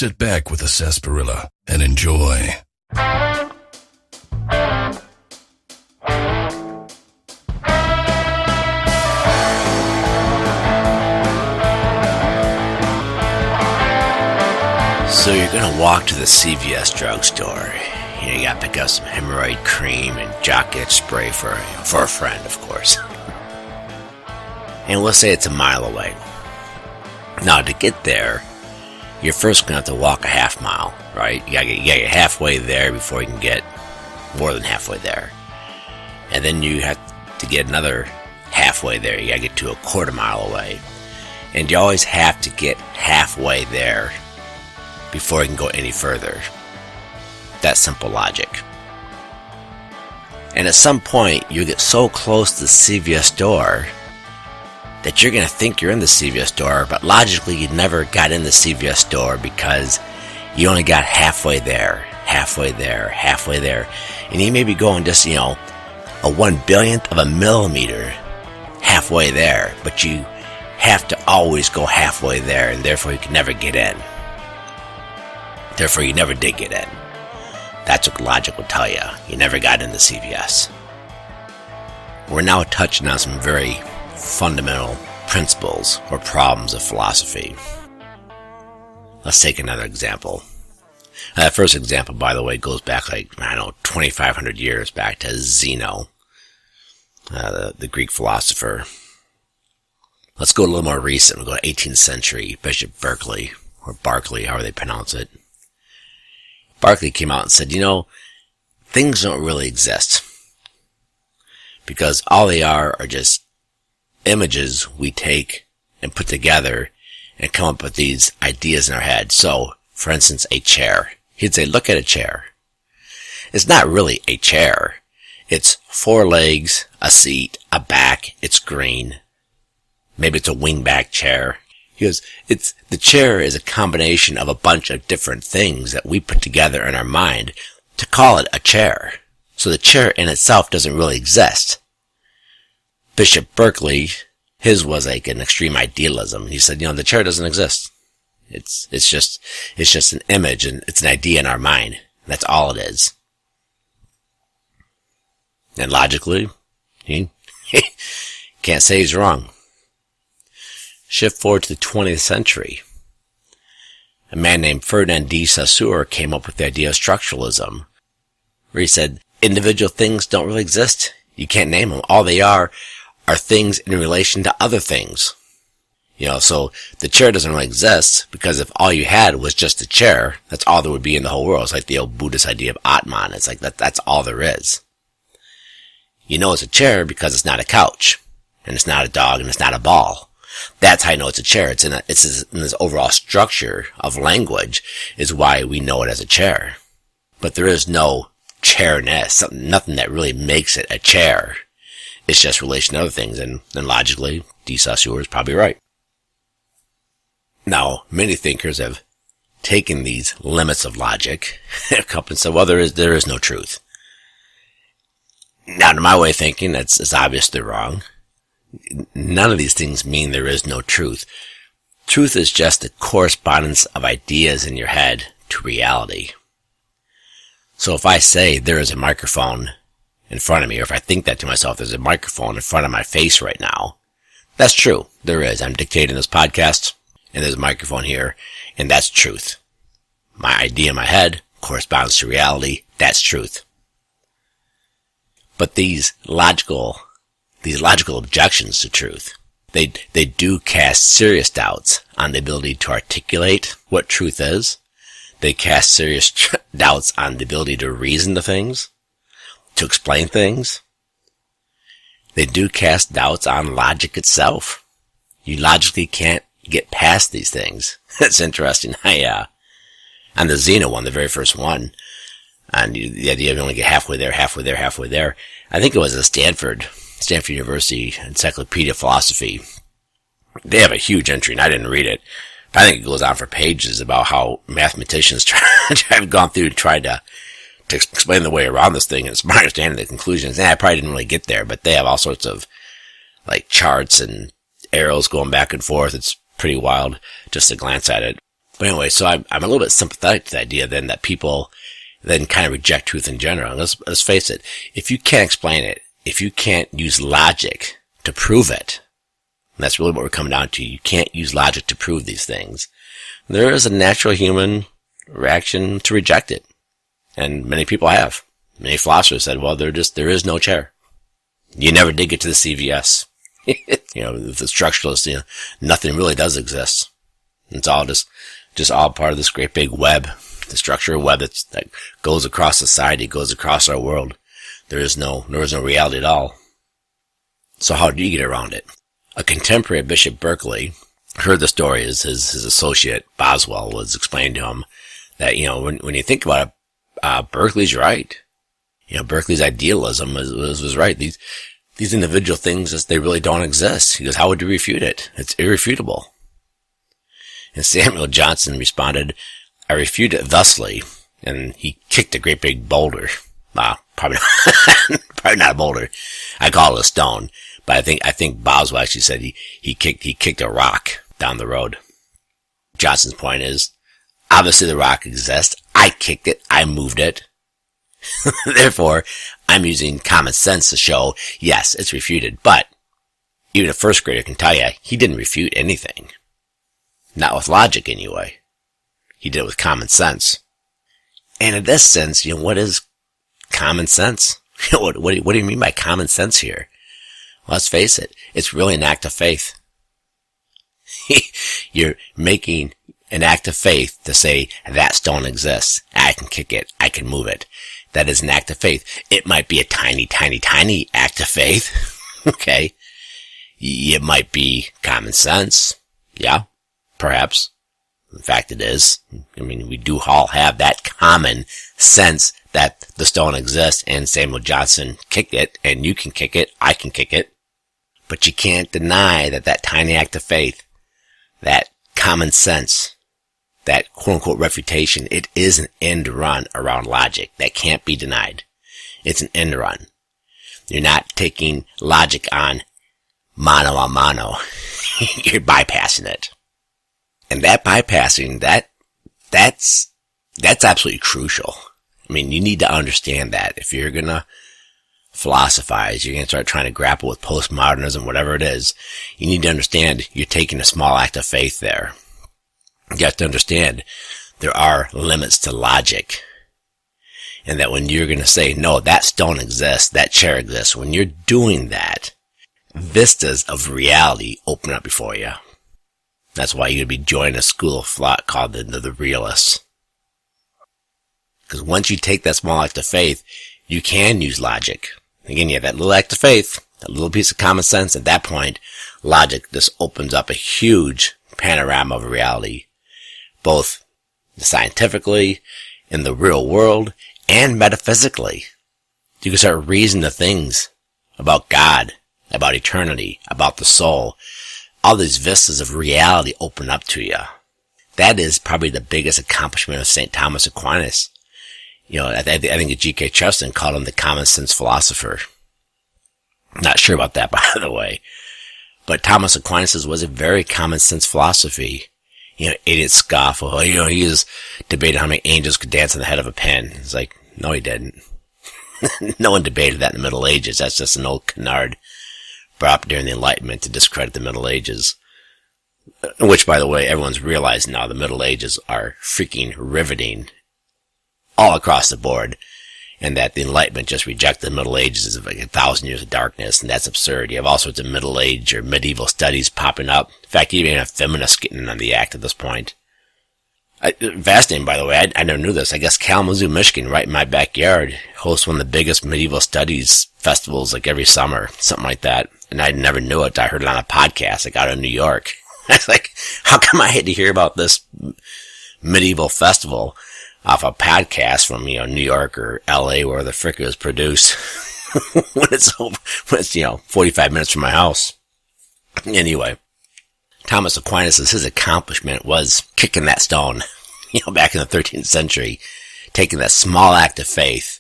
sit back with a sarsaparilla and enjoy. So you're going to walk to the CVS drugstore. You got to pick up some hemorrhoid cream and jock itch spray for a friend, of course. And we'll say it's a mile away. Now, to get there, you're first going to have to walk a half mile, right? You got to get halfway there before you can get more than halfway there. And then you have to get another halfway there. You got to get to a quarter mile away. And you always have to get halfway there before you can go any further. That's simple logic. And at some point, you get so close to the CVS store that you're going to think you're in the CVS store, but logically you never got in the CVS store because you only got halfway there, halfway there, halfway there. And you may be going just, a 1/1000th of a millimeter halfway there, but you have to always go halfway there, and therefore you can never get in. Therefore, you never did get in. That's what logic will tell you. You never got into CVS. We're now touching on some very fundamental principles or problems of philosophy. Let's take another example. That first example, by the way, goes back 2,500 years back to Zeno, the Greek philosopher. Let's go a little more recent. We'll go to 18th century, Bishop Berkeley, or Barclay, however they pronounce it. Barclay came out and said, things don't really exist. Because all they are just images we take and put together and come up with these ideas in our head. So, for instance, a chair. He'd say, look at a chair. It's not really a chair. It's 4 legs, a seat, a back, it's green. Maybe it's a wingback chair. He goes, the chair is a combination of a bunch of different things that we put together in our mind to call it a chair. So the chair in itself doesn't really exist. Bishop Berkeley, his was like an extreme idealism. He said, the chair doesn't exist. It's just an image, and it's an idea in our mind. That's all it is. And logically, he can't say he's wrong. Shift forward to the 20th century. A man named Ferdinand de Saussure came up with the idea of structuralism, where he said, individual things don't really exist. You can't name them. All they are things in relation to other things. So the chair doesn't really exist, because if all you had was just a chair, that's all there would be in the whole world. It's like the old Buddhist idea of Atman. It's like that's all there is. It's a chair because it's not a couch, and it's not a dog, and it's not a ball. That's how I know it's a chair. It's in this overall structure of language is why we know it as a chair. But there is no chairness, nothing that really makes it a chair. It's just relation to other things, and logically, de Saussure is probably right. Now, many thinkers have taken these limits of logic and said, well, there is no truth. Now, to my way of thinking, it's obviously wrong. None of these things mean there is no truth. Truth is just the correspondence of ideas in your head to reality. So if I say there is a microphone in front of me, or if I think that to myself, there's a microphone in front of my face right now, that's true. There is. I'm dictating this podcast, and there's a microphone here, and that's truth. My idea in my head corresponds to reality. That's truth. But these logical objections to truth, they do cast serious doubts on the ability to articulate what truth is. They cast serious doubts on the ability to reason to things, to explain things. They do cast doubts on logic itself. You logically can't get past these things. It's interesting. On the Zeno one, the very first one, and the idea of only get halfway there. I think it was a Stanford University Encyclopedia of Philosophy. They have a huge entry, and I didn't read it. But I think it goes on for pages about how mathematicians have gone through and tried to explain the way around this thing. And it's my understanding the conclusion is, I probably didn't really get there, but they have all sorts of charts and arrows going back and forth. It's pretty wild just to glance at it. But anyway, so I'm a little bit sympathetic to the idea then that people then kind of reject truth in general. Let's face it. If you can't explain it, if you can't use logic to prove it, and that's really what we're coming down to. You can't use logic to prove these things. There is a natural human reaction to reject it. And many people have. Many philosophers said, well, there is no chair. You never did get to the CVS. The structuralists, nothing really does exist. It's all just all part of this great big web, the structure of web that goes across society, goes across our world. There is no reality at all. So how do you get around it? A contemporary of Bishop Berkeley heard the story as his associate Boswell was explaining to him that, when you think about it, Berkeley's right. Berkeley's idealism was right. These individual things, they really don't exist. He goes, how would you refute it? It's irrefutable. And Samuel Johnson responded, I refute it thusly. And he kicked a great big boulder. Probably not a boulder. I call it a stone. But I think Boswell actually said he kicked a rock down the road. Johnson's point is, obviously the rock exists. I kicked it. I moved it. Therefore, I'm using common sense to show, yes, it's refuted. But even a first grader can tell you he didn't refute anything. Not with logic, anyway. He did it with common sense. And in this sense, what is common sense? What do you mean by common sense here? Let's face it, it's really an act of faith. You're making an act of faith to say that stone exists. I can kick it. I can move it. That is an act of faith. It might be a tiny, tiny, tiny act of faith. Okay. It might be common sense. Yeah, perhaps. In fact, it is. We do all have that common sense that the stone exists and Samuel Johnson kicked it, and you can kick it, I can kick it. But you can't deny that tiny act of faith, that common sense, that quote-unquote refutation, it is an end run around logic. That can't be denied. It's an end run. You're not taking logic on mano a mano. You're bypassing it. And that bypassing, that's absolutely crucial. You need to understand that. If you're gonna philosophize, you're gonna start trying to grapple with postmodernism, whatever it is, you need to understand you're taking a small act of faith there. You have to understand there are limits to logic. And that when you're gonna say, no, that stone exists, that chair exists, when you're doing that, vistas of reality open up before you. That's why you're going to be joining a school of thought called the Realists. Because once you take that small act of faith, you can use logic. Again, you have that little act of faith, that little piece of common sense. At that point, logic just opens up a huge panorama of reality, both scientifically, in the real world, and metaphysically. You can start reasoning the things about God, about eternity, about the soul. All these vistas of reality open up to you. That is probably the biggest accomplishment of St. Thomas Aquinas. I think G.K. Chesterton called him the common sense philosopher. Not sure about that, by the way. But Thomas Aquinas was a very common sense philosophy. Idiot scoff. He was debating how many angels could dance on the head of a pin. It's like, no, he didn't. No one debated that in the Middle Ages. That's just an old canard brought up during the Enlightenment to discredit the Middle Ages. Which, by the way, everyone's realized now the Middle Ages are freaking riveting all across the board. And that the Enlightenment just rejected the Middle Ages as like 1,000 years of darkness, and that's absurd. You have all sorts of Middle Age or medieval studies popping up. In fact, you even have feminists getting in on the act at this point. Fascinating, by the way. I never knew this. I guess Kalamazoo, Michigan, right in my backyard, hosts one of the biggest medieval studies festivals like every summer, something like that. And I never knew it. I heard it on a podcast like out of New York. I was like, how come I had to hear about this medieval festival off a podcast from, New York or LA where the frick it was produced when it's 45 minutes from my house. Anyway, Thomas Aquinas, his accomplishment was kicking that stone, back in the 13th century, taking that small act of faith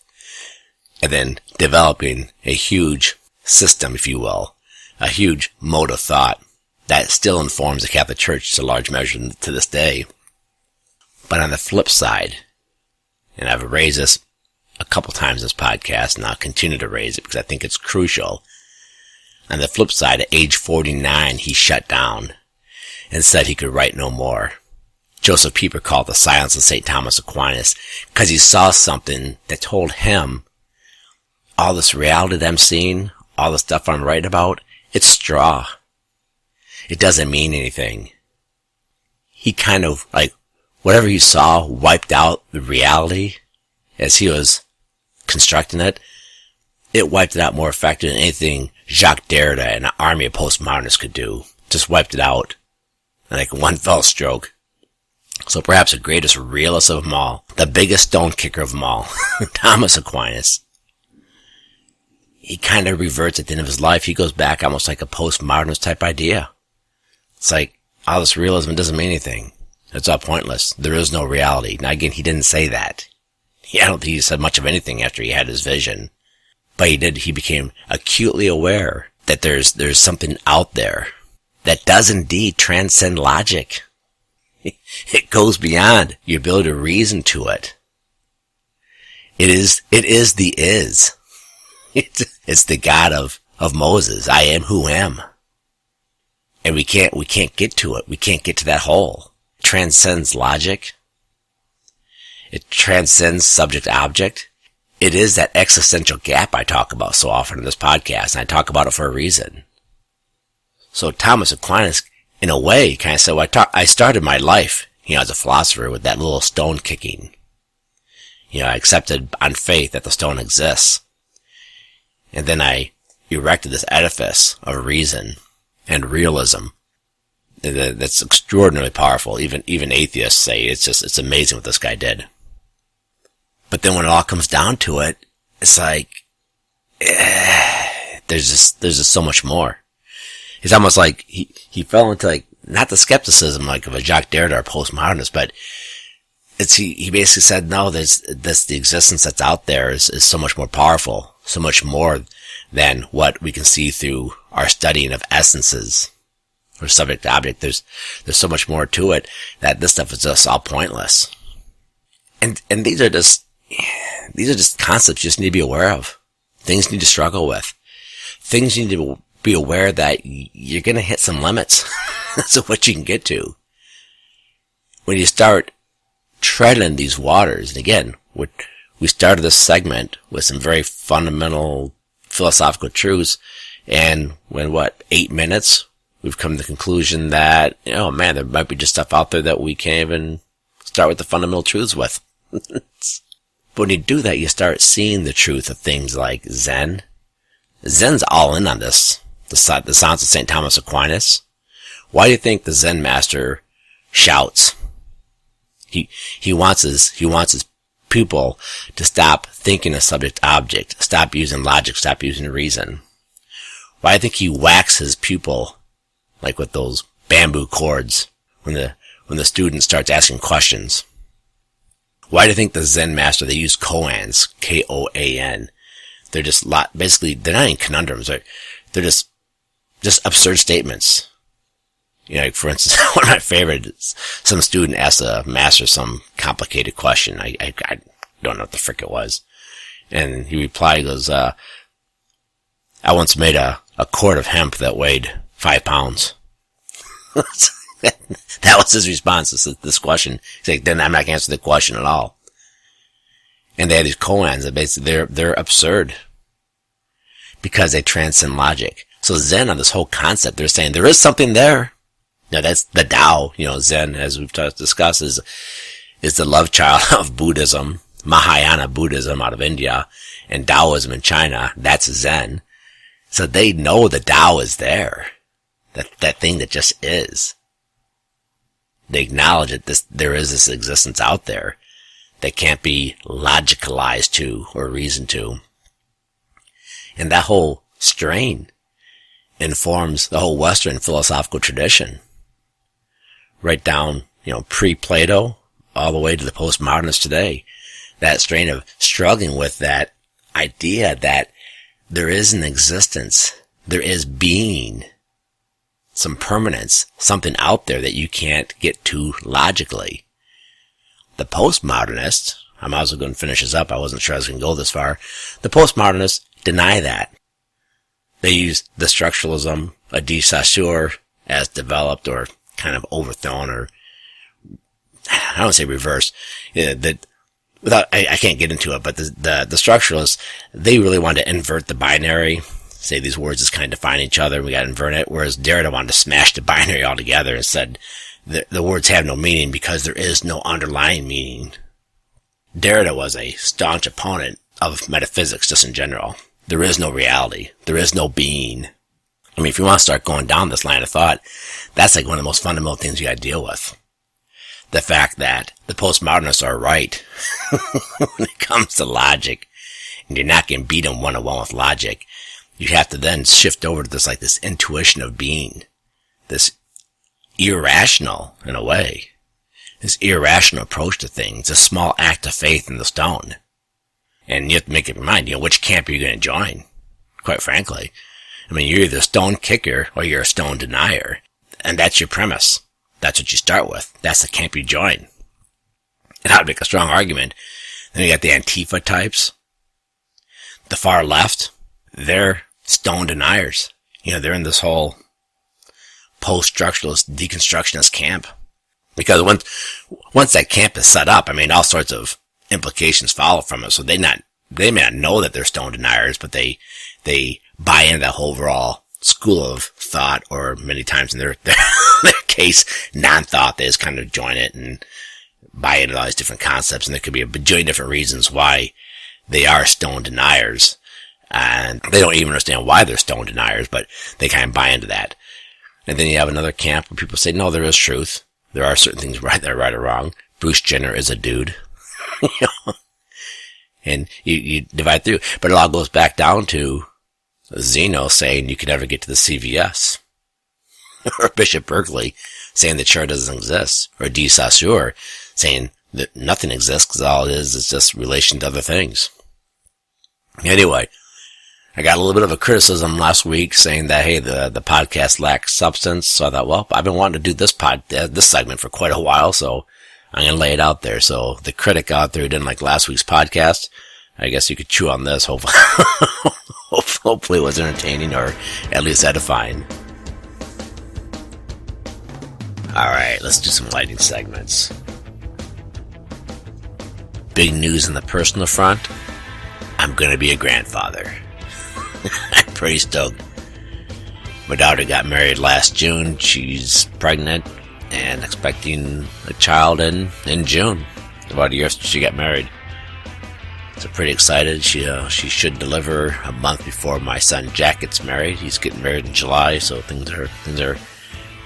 and then developing a huge system, if you will, a huge mode of thought that still informs the Catholic Church to a large measure to this day. But on the flip side, and I've raised this a couple times in this podcast, and I'll continue to raise it because I think it's crucial. On the flip side, at age 49, he shut down and said he could write no more. Joseph Pieper called The Silence of St. Thomas Aquinas because he saw something that told him, all this reality that I'm seeing, all the stuff I'm writing about, it's straw. It doesn't mean anything. He kind of, like, whatever he saw wiped out the reality as he was constructing it. It wiped it out more effective than anything Jacques Derrida and an army of postmodernists could do. Just wiped it out in like one fell stroke. So perhaps the greatest realist of them all, the biggest stone kicker of them all, Thomas Aquinas, he kind of reverts at the end of his life. He goes back almost like a postmodernist type idea. It's like, all this realism doesn't mean anything. It's all pointless. There is no reality. Now again, he didn't say that. I don't think he said much of anything after he had his vision. But he became acutely aware that there's something out there that does indeed transcend logic. It goes beyond your ability to reason to it. It is the is. It's the God of Moses. I am who am. And we can't get to it. We can't get to that whole. It transcends logic. It transcends subject-object. It is that existential gap I talk about so often in this podcast, and I talk about it for a reason. So Thomas Aquinas, in a way, kind of said, well, I started my life, as a philosopher with that little stone kicking. I accepted on faith that the stone exists. And then I erected this edifice of reason and realism that's extraordinarily powerful. Even atheists say it's amazing what this guy did. But then when it all comes down to it, it's like, there's just so much more. It's almost like he fell into like, not the skepticism like of a Jacques Derrida or postmodernist, but he basically said, no, there's the existence that's out there is so much more powerful, so much more than what we can see through our studying of essences or subject to object. There's so much more to it that this stuff is just all pointless. And these are just concepts you just need to be aware of. Things you need to struggle with. Things you need to be aware that you're going to hit some limits. That's what you can get to. When you start treading these waters, and again, we started this segment with some very fundamental philosophical truths, and when 8 minutes, we've come to the conclusion that, there might be just stuff out there that we can't even start with the fundamental truths with. But when you do that, you start seeing the truth of things like Zen. Zen's all in on this. The Silence of St. Thomas Aquinas. Why do you think the Zen master shouts? He wants his pupil to stop thinking of subject-object, stop using logic, stop using reason. Why do you think he whacks his pupil like with those bamboo cords when the student starts asking questions? Why do you think the Zen master, they use koans, K-O-A-N? They're just basically, they're not even conundrums. They're just absurd statements. Like for instance, one of my favorites, some student asked a master some complicated question. I don't know what the frick it was. And he replied, he goes, I once made a cord of hemp that weighed 5 pounds. That was his response to this question. He's like, then I'm not going to answer the question at all. And they had these koans that basically they're absurd because they transcend logic. So Zen, on this whole concept, they're saying there is something there. Now that's the Tao. Zen, as we've discussed, is the love child of Buddhism, Mahayana Buddhism out of India, and Taoism in China. That's Zen. So they know the Tao is there. That thing that just is. They acknowledge that there is this existence out there that can't be logicalized to or reasoned to. And that whole strain informs the whole Western philosophical tradition. Right down, pre-Plato, all the way to the postmodernists today. That strain of struggling with that idea that there is an existence, there is being, some permanence, something out there that you can't get to logically. the postmodernists, I'm also going to finish this up, I wasn't sure I was going to go this far, the postmodernists deny that. They use the structuralism, a de Saussure, as developed or kind of overthrown, or I don't say reversed, that without, I can't get into it, but the structuralists, they really wanted to invert the binary, say these words just kind of define each other, and we got to invert it, whereas Derrida wanted to smash the binary altogether and said the words have no meaning because there is no underlying meaning. Derrida was a staunch opponent of metaphysics just in general. There is no reality. There is no being. I mean, if you want to start going down this line of thought, that's like one of the most fundamental things you got to deal with. The fact that the postmodernists are right when it comes to logic, and you're not going to beat them one-on-one with logic. You have to then shift over to this intuition of being, this irrational, in a way, this irrational approach to things, a small act of faith in the stone. And you have to make up your mind, which camp are you going to join, quite frankly. I mean, you're either a stone kicker or you're a stone denier. And that's your premise. That's what you start with. That's the camp you join. And I'd make a strong argument. Then you got the Antifa types. The far left, they're stone deniers. They're in this whole post-structuralist, deconstructionist camp. Because once that camp is set up, I mean, all sorts of implications follow from it. So they may not know that they're stone deniers, but they buy into that whole overall school of thought, or many times in their case, non-thought. They just kind of join it and buy into all these different concepts, and there could be a bajillion different reasons why they are stone deniers. And they don't even understand why they're stone deniers, but they kind of buy into that. And then you have another camp where people say, no, there is truth. There are certain things that are right or wrong. Bruce Jenner is a dude. And you divide through. But it all goes back down to Zeno saying you can never get to the CVS. Or Bishop Berkeley saying the chair doesn't exist. Or de Saussure saying that nothing exists because all it is just relation to other things. Anyway, I got a little bit of a criticism last week saying that, hey, the podcast lacks substance. So I thought, well, I've been wanting to do this segment for quite a while, so I'm going to lay it out there. So the critic out there who didn't like last week's podcast, I guess you could chew on this. Hopefully, hopefully it was entertaining or at least edifying. Alright, let's do some lightning segments. Big news on the personal front. I'm going to be a grandfather. I'm pretty stoked. My daughter got married last June. She's pregnant and expecting a child in June. About a year after she got married. So pretty excited. She should deliver a month before my son Jack gets married. He's getting married in July, so things are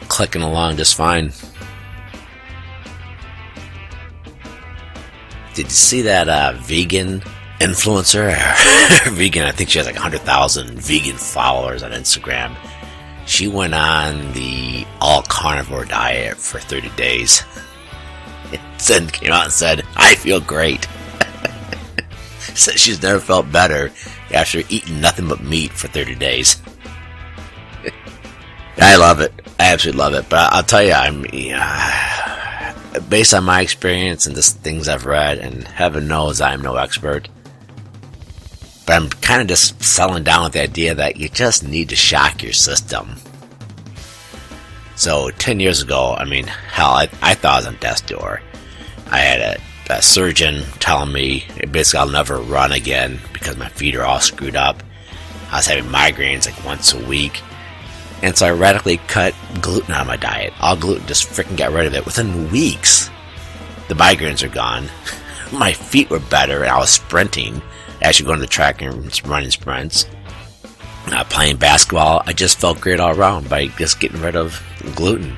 clicking along just fine. Did you see that vegan influencer? Vegan, I think she has like 100,000 vegan followers on Instagram. She went on the all carnivore diet for 30 days. Then came out and said, I feel great. Said she's never felt better after eating nothing but meat for 30 days. I love it. I absolutely love it. But I'll tell you, based on my experience and just things I've read, and heaven knows I'm no expert, but I'm kind of just settling down with the idea that you just need to shock your system. So 10 years ago, I mean, hell, I thought I was on death's door. I had a surgeon telling me basically I'll never run again because my feet are all screwed up. I was having migraines like once a week. And so I radically cut gluten out of my diet. All gluten, just freaking got rid of it. Within weeks, the migraines are gone. My feet were better, and I was sprinting. Actually going to the track and running sprints. Playing basketball, I just felt great all around by just getting rid of gluten.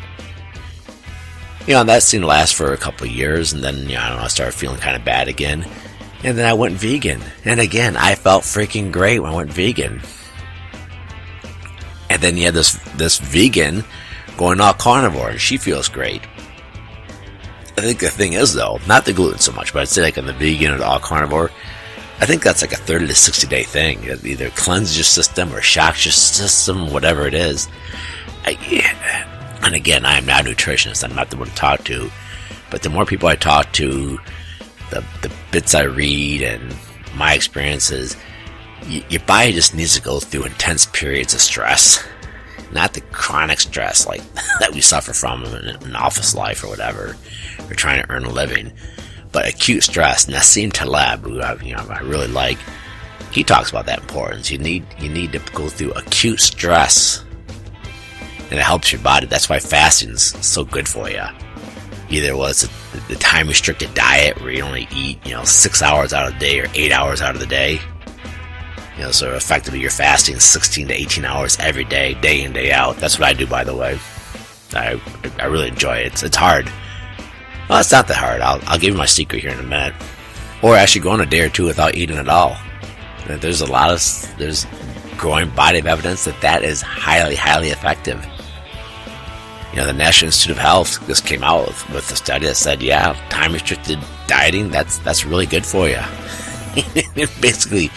And that seemed to last for a couple of years, and then, I started feeling kind of bad again. And then I went vegan. And again, I felt freaking great when I went vegan. And then you have this vegan going all carnivore, and she feels great. I think the thing is, though, not the gluten so much, but I'd say like on the vegan or the all carnivore, I think that's like a 30 to 60 day thing. It either cleanses your system or shocks your system, whatever it is. And again, I am not a nutritionist. I'm not the one to talk to. But the more people I talk to, the bits I read, and my experiences, your body just needs to go through intense periods of stress. Not the chronic stress like that we suffer from in an office life or whatever. We're trying to earn a living. But acute stress. Nassim Taleb, who I really like, he talks about that importance. You need to go through acute stress, and it helps your body. That's why fasting is so good for you. Either was the time restricted diet where you only eat 6 hours out of the day or 8 hours out of the day. So effectively you're fasting 16 to 18 hours every day, day in, day out. That's what I do, by the way. I really enjoy it. It's hard. Well, it's not that hard. I'll give you my secret here in a minute. Or actually go on a day or two without eating at all. There's growing body of evidence that is highly, highly effective. The National Institute of Health just came out with a study that said, yeah, time restricted dieting, that's really good for you. Basically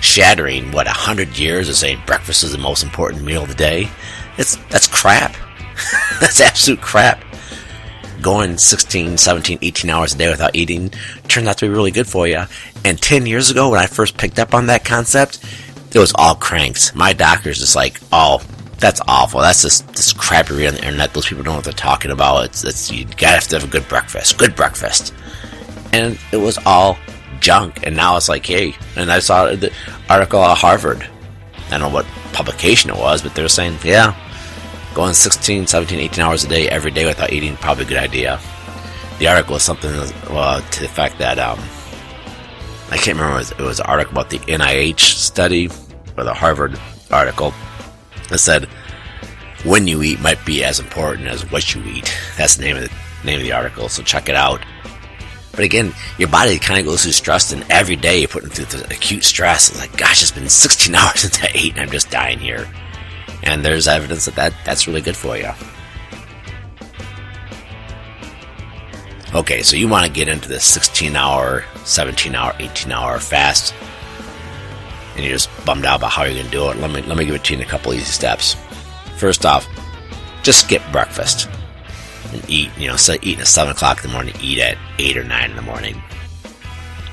shattering 100 years of saying breakfast is the most important meal of the day. That's crap. That's absolute crap. Going 16, 17, 18 hours a day without eating turned out to be really good for you. And 10 years ago, when I first picked up on that concept, it was all cranks. My doctor's just like, oh, that's awful. That's just this crap you read on the internet. Those people don't know what they're talking about. It's you gotta have to have a good breakfast. Good breakfast. And it was all junk. And now it's like, hey, and I saw the article at Harvard. I don't know what publication it was, but they're saying, yeah, going 16, 17, 18 hours a day every day without eating, probably a good idea. The article was something to the effect that, I can't remember, it was an article about the NIH study, or the Harvard article, that said, when you eat might be as important as what you eat. That's the name of the article, so check it out. But again, your body kind of goes through stress, and every day you're putting through the acute stress. It's like, gosh, it's been 16 hours since I ate, and I'm just dying here. And there's evidence that's really good for you. Okay, so you want to get into this 16-hour, 17-hour, 18-hour fast, and you're just bummed out about how you're going to do it. Let me give it to you in a couple easy steps. First off, just skip breakfast and eat. Instead of eating at 7 o'clock in the morning, eat at 8 or 9 in the morning.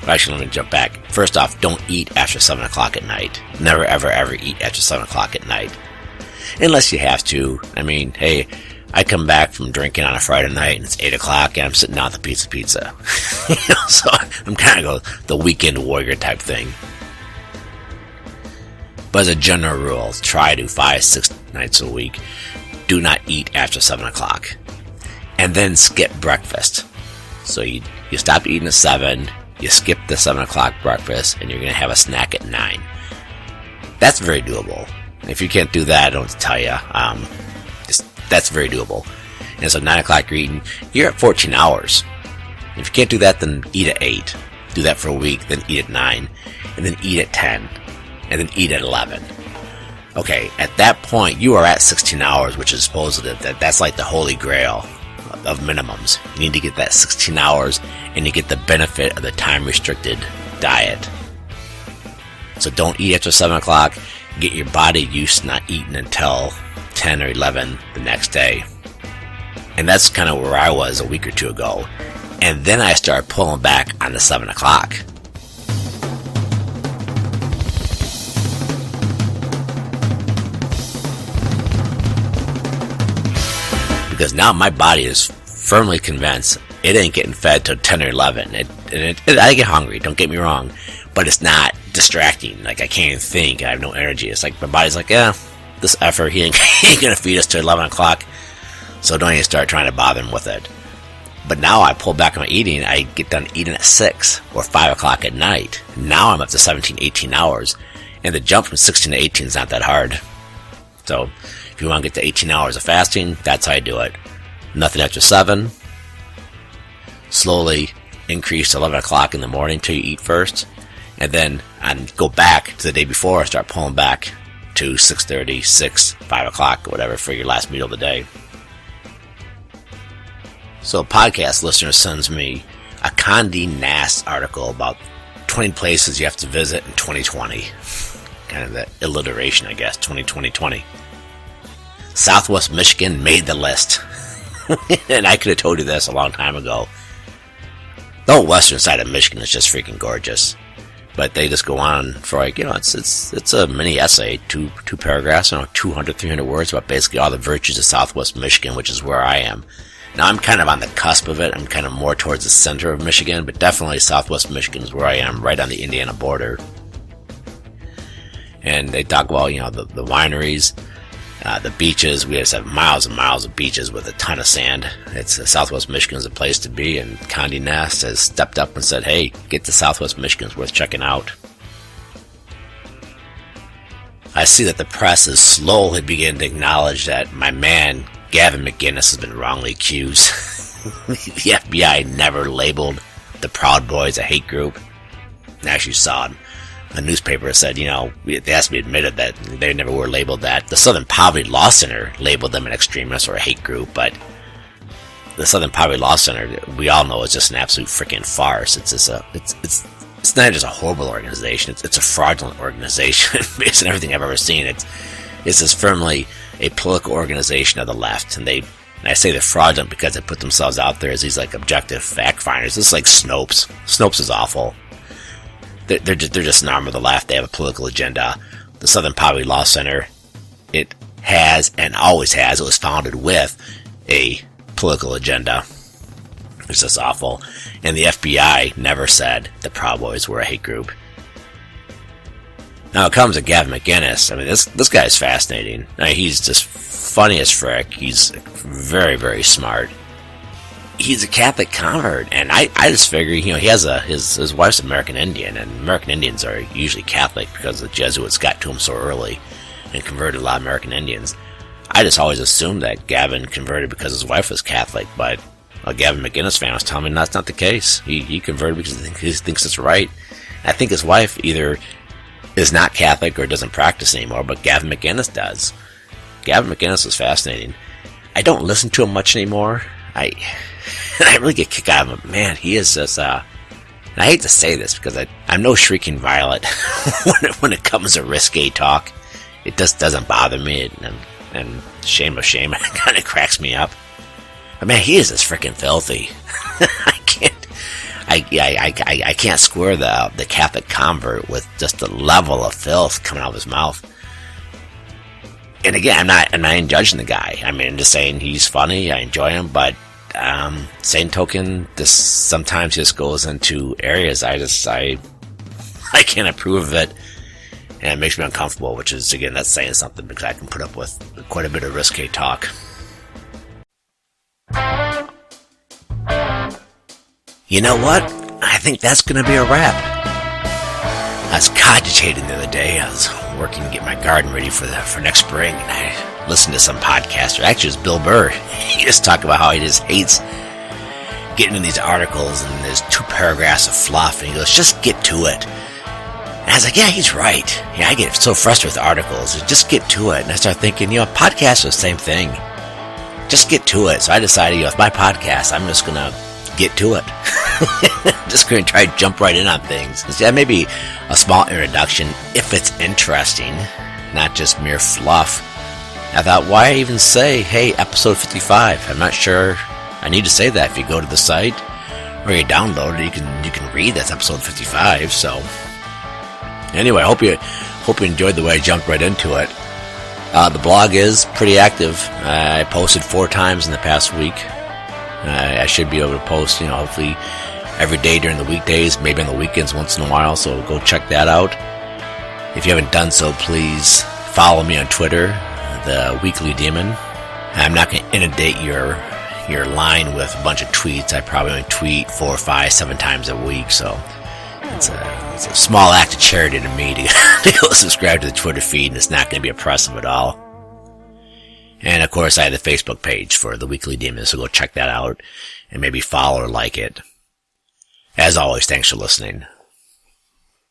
Actually, let me jump back. First off, don't eat after 7 o'clock at night. Never, ever, ever eat after 7 o'clock at night. Unless you have to. I mean, hey, I come back from drinking on a Friday night and it's 8 o'clock and I'm sitting down at the pizza. So I'm kind of the weekend warrior type thing. But as a general rule, try to 5-6 nights a week. Do not eat after 7 o'clock. And then skip breakfast. So you stop eating at 7, you skip the 7 o'clock breakfast, and you're going to have a snack at 9. That's very doable. If you can't do that, I don't tell you. That's very doable. And so 9 o'clock you're eating, you're at 14 hours. If you can't do that, then eat at 8. Do that for a week, then eat at 9. And then eat at 10. And then eat at 11. Okay, at that point, you are at 16 hours, which is supposedly that's like the holy grail of minimums. You need to get that 16 hours, and you get the benefit of the time-restricted diet. So don't eat after 7 o'clock. Get your body used to not eating until 10 or 11 the next day. And that's kind of where I was a week or two ago. And then I started pulling back on the 7 o'clock. Because now my body is firmly convinced it ain't getting fed till 10 or 11. I get hungry, don't get me wrong, but it's not distracting. Like, I can't even think, I have no energy. It's like my body's like, yeah, this effort, he ain't gonna feed us till 11 o'clock, so don't even start trying to bother him with it. But now I pull back on my eating, I get done eating at 6 or 5 o'clock at night. Now I'm up to 17, 18 hours, and the jump from 16 to 18 is not that hard. So if you want to get to 18 hours of fasting, that's how I do it. Nothing after 7. Slowly increase to 11 o'clock in the morning till you eat first. And then go back to the day before and start pulling back to 6:30, 6, 5 o'clock, whatever, for your last meal of the day. So a podcast listener sends me a Condé Nast article about 20 places you have to visit in 2020. Kind of that alliteration, I guess, 2020. Southwest Michigan made the list. And I could have told you this a long time ago. The whole western side of Michigan is just freaking gorgeous. But they just go on for it's a mini essay, two paragraphs, 200, 300 words about basically all the virtues of Southwest Michigan, which is where I am. Now I'm kind of on the cusp of it. I'm kind of more towards the center of Michigan, but definitely Southwest Michigan is where I am, right on the Indiana border. And they talk about, the wineries, the beaches. We just have miles and miles of beaches with a ton of sand. Southwest Michigan is a place to be, and Condé Nast has stepped up and said, hey, get to Southwest Michigan, it's worth checking out. I see that the press is slowly beginning to acknowledge that my man, Gavin McInnes, has been wrongly accused. The FBI never labeled the Proud Boys a hate group. I actually saw a newspaper said, it has to be admitted that they never were labeled that. The Southern Poverty Law Center labeled them an extremist or a hate group, but the Southern Poverty Law Center, we all know, is just an absolute freaking farce. It's not just a horrible organization. It's a fraudulent organization based on everything I've ever seen. It's just firmly a political organization of the left, and I say they're fraudulent because they put themselves out there as these objective fact finders. It's like Snopes. Snopes is awful. They're just an arm of the left. They have a political agenda. The Southern Poverty Law Center, it has and always has. It was founded with a political agenda. It's just awful. And the FBI never said the Proud Boys were a hate group. Now it comes to Gavin McInnes. This guy is fascinating. He's just funny as frick. He's very, very smart. He's a Catholic convert, and I just figure, he has his wife's American Indian, and American Indians are usually Catholic because the Jesuits got to them so early and converted a lot of American Indians. I just always assumed that Gavin converted because his wife was Catholic, but a Gavin McInnes fan was telling me that's not the case. He converted because he thinks it's right. I think his wife either is not Catholic or doesn't practice anymore, but Gavin McInnes does. Gavin McInnes is fascinating. I don't listen to him much anymore. I really get kicked out of him. Man, he is just, and I hate to say this because I'm no shrieking violet when it comes to risque talk. It just doesn't bother me, and shame of shame, it kind of cracks me up. But man, he is just freaking filthy. I can't square the Catholic convert with just the level of filth coming out of his mouth. And again, I'm not judging the guy. I'm just saying he's funny. I enjoy him, but same token, this sometimes just goes into areas I can't approve of it, and it makes me uncomfortable. Which is, again, that's saying something because I can put up with quite a bit of risque talk. You know what? I think that's going to be a wrap. I was cogitating the other day. I was working to get my garden ready for next spring, and I listened to some podcaster. Actually, it was Bill Burr. He just talked about how he just hates getting in these articles and there's 2 paragraphs of fluff, and he goes, just get to it. And I was like, yeah, he's right. I get so frustrated with articles. Just get to it. And I started thinking, podcasts are the same thing. Just get to it. So I decided, with my podcast, I'm just going to get to it. Just going to try to jump right in on things. Yeah, maybe a small introduction if it's interesting, not just mere fluff. I thought, why even say, hey, episode 55? I'm not sure I need to say that. If you go to the site or you download it, you can read that's episode 55. So anyway, I hope you enjoyed the way I jumped right into it. The blog is pretty active. I posted 4 times in the past week. I should be able to post, hopefully every day during the weekdays, maybe on the weekends once in a while, so go check that out. If you haven't done so, please follow me on Twitter, The Weekly Demon. I'm not going to inundate your line with a bunch of tweets. I probably only tweet 4, 5, 7 times a week, so it's a small act of charity to me to go subscribe to the Twitter feed, and it's not going to be oppressive at all. And of course, I have the Facebook page for The Weekly Demon, so go check that out and maybe follow or like it. As always, thanks for listening.